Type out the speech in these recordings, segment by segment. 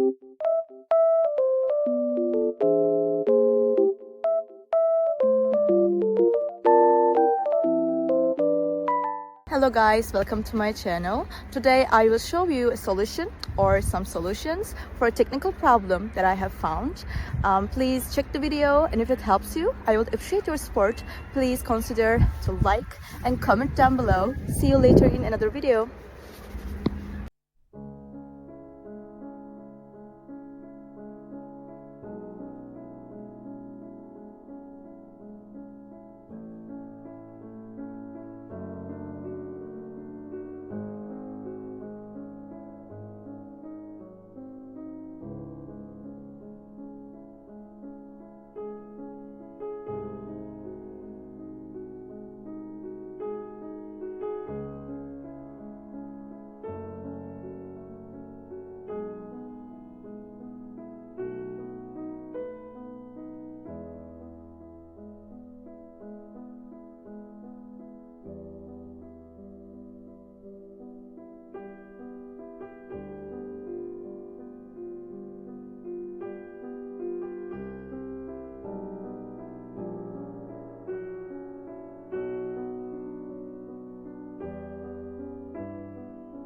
Hello guys, welcome to my channel. Today I will show you a solution or some solutions for a technical problem that I have found. Please check the video, and if it helps you, I would appreciate your support. Please consider to like and comment down below. See you later in another video.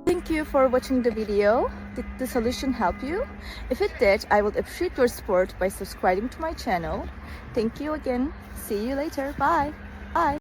Thank you for watching the video. Did the solution help you? If it did, I would appreciate your support by subscribing to my channel. Thank you again. See you later. Bye. Bye.